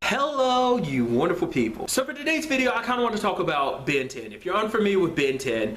Hello, you wonderful people. So for today's video, I kind of want to talk about Ben 10. If you're unfamiliar with Ben 10,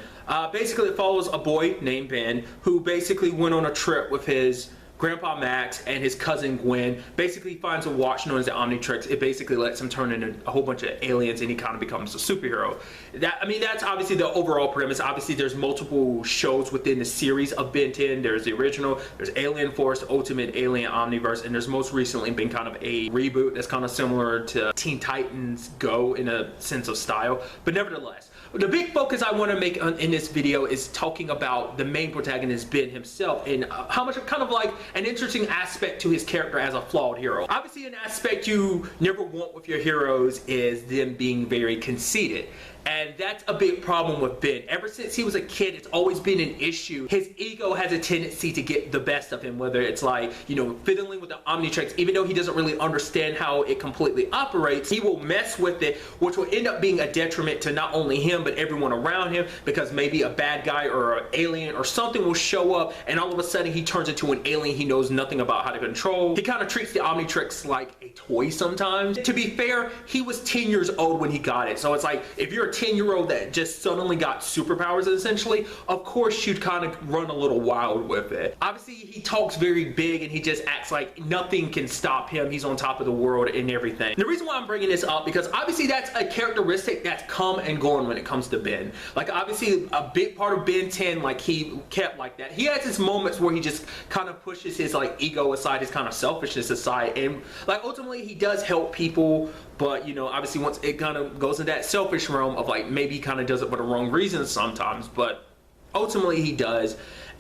basically it follows a boy named Ben who basically went on a trip with his Grandpa Max and his cousin Gwen. Basically finds a watch known as the Omnitrix. It basically lets him turn into a whole bunch of aliens and he kind of becomes a superhero. That's obviously the overall premise. Obviously there's multiple shows within the series of Ben 10. There's the original, there's Alien Force, Ultimate Alien Omniverse, and there's most recently been kind of a reboot that's kind of similar to Teen Titans Go in a sense of style. But nevertheless, the big focus I want to make in this video is talking about the main protagonist, Ben himself, and how much kind of like an interesting aspect to his character as a flawed hero. Obviously, an aspect you never want with your heroes is them being very conceited. And that's a big problem with Ben. Ever since he was a kid, it's always been an issue. His ego has a tendency to get the best of him, whether it's like, you know, fiddling with the Omnitrix. Even though he doesn't really understand how it completely operates, he will mess with it, which will end up being a detriment to not only him, but everyone around him, because maybe a bad guy or an alien or something will show up, and all of a sudden he turns into an alien he knows nothing about how to control. He kind of treats the Omnitrix like a toy sometimes. To be fair, he was 10 years old when he got it, so it's like, if you're a 10-year-old that just suddenly got superpowers essentially, of course you'd kind of run a little wild with it. Obviously he talks very big and he just acts like nothing can stop him. He's on top of the world and everything. The reason why I'm bringing this up, because obviously that's a characteristic that's come and gone when it comes to Ben. Like obviously a big part of Ben 10, like he kept like that. He has his moments where he just kind of pushes his like ego aside, his kind of selfishness aside, and like ultimately he does help people, but you know, obviously once it kind of goes in that selfish realm of like maybe he kind of does it for the wrong reasons sometimes, but ultimately he does.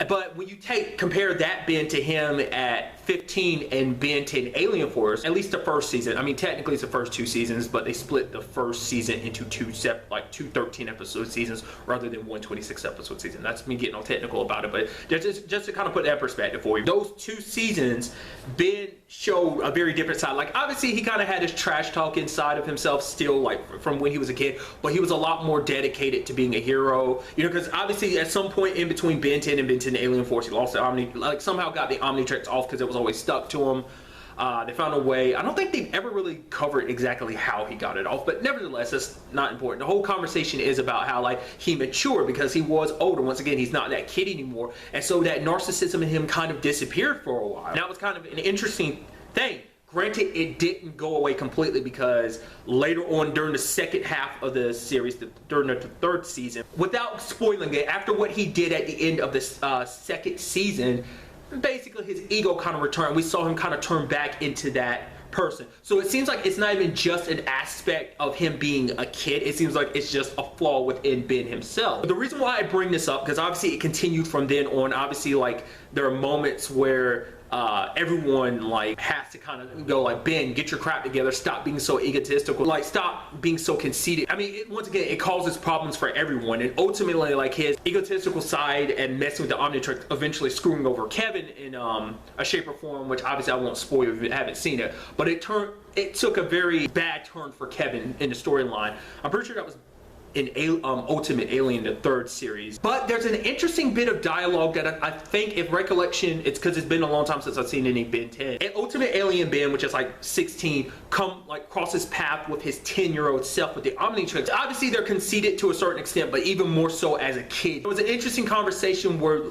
But when you compare that Ben to him at 15 and Ben 10 Alien Force, at least the first season, I mean technically it's the first two seasons, but they split the first season into two 13 episode seasons rather than one 26 episode season. That's me getting all technical about it, but just to kind of put that perspective for you. Those two seasons, Ben showed a very different side. Like obviously he kind of had his trash talk inside of himself still, like from when he was a kid, but he was a lot more dedicated to being a hero, you know, because obviously at some point in between Ben 10 and Ben 10 Alien Force, he lost the like somehow got the Omnitrix off because it was always stuck to him. They found a way. I don't think they've ever really covered exactly how he got it off, but nevertheless, that's not important. The whole conversation is about how like he matured because he was older. Once again, he's not that kid anymore, and so that narcissism in him kind of disappeared for a while. That was kind of an interesting thing. Granted, it didn't go away completely because later on during the second half of the series, during the third season, without spoiling it, after what he did at the end of the second season, basically his ego kind of returned. We saw him kind of turn back into that person. So it seems like it's not even just an aspect of him being a kid. It seems like it's just a flaw within Ben himself. But the reason why I bring this up, because obviously it continued from then on. Obviously, like there are moments where everyone like has to kind of go like, Ben, get your crap together, stop being so egotistical, like stop being so conceited. I mean, once again, it causes problems for everyone, and ultimately like his egotistical side and messing with the Omnitrix eventually screwing over Kevin in a shape or form, which obviously I won't spoil if you haven't seen it, but it took a very bad turn for Kevin in the storyline. I'm pretty sure that was in Ultimate Alien, the third series. But there's an interesting bit of dialogue that I think, if recollection, it's because it's been a long time since I've seen any Ben 10. And Ultimate Alien Ben, which is like 16, crosses path with his 10-year-old self with the Omnitrix. Obviously they're conceited to a certain extent, but even more so as a kid. It was an interesting conversation where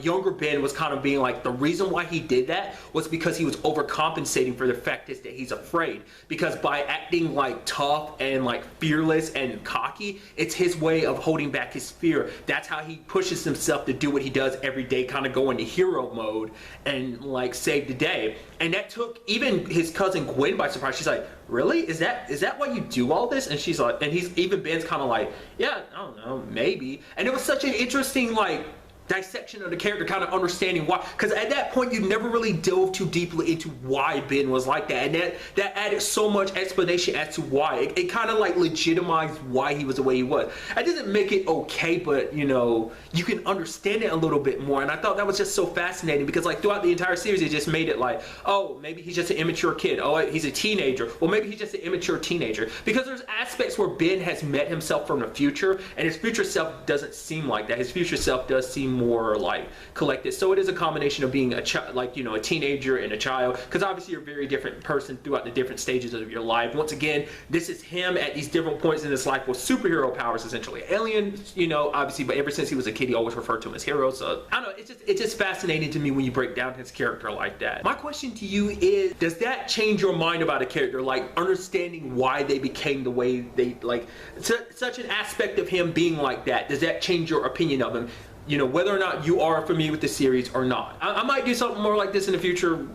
younger Ben was kind of being like, the reason why he did that was because he was overcompensating for the fact that he's afraid. Because by acting like tough and like fearless and cocky, it's his way of holding back his fear. That's how he pushes himself to do what he does every day, kind of go into hero mode and like save the day. And that took even his cousin Gwen by surprise. She's like, really? Is that why you do all this? And she's like, and Ben's kind of like, yeah, I don't know, maybe. And it was such an interesting like dissection of the character, kind of understanding why, because at that point you never really dove too deeply into why Ben was like that, and that added so much explanation as to why. It kind of like legitimized why he was the way he was. That doesn't make it okay, but you know, you can understand it a little bit more, and I thought that was just so fascinating, because like throughout the entire series it just made it like, oh, maybe he's just an immature kid, oh, he's a teenager, well maybe he's just an immature teenager, because there's aspects where Ben has met himself from the future, and his future self doesn't seem like that. His future self does seem more like collected. So it is a combination of being a like, you know, a teenager and a child, because obviously you're a very different person throughout the different stages of your life. Once again, this is him at these different points in his life with superhero powers, essentially. Alien, you know, obviously, but ever since he was a kid, he always referred to him as hero. So I don't know, it's just fascinating to me when you break down his character like that. My question to you is, does that change your mind about a character, like understanding why they became the way they, like such an aspect of him being like that? Does that change your opinion of him? You know, whether or not you are familiar with the series or not. I might do something more like this in the future.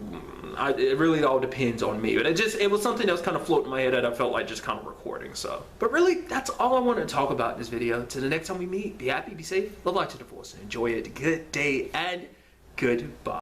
It really all depends on me, but it was something that was kind of floating in my head that I felt like just kind of recording. So, but really, that's all I wanted to talk about in this video. Till the next time we meet, be happy, be safe, love life to the fullest, and enjoy it. Good day and goodbye.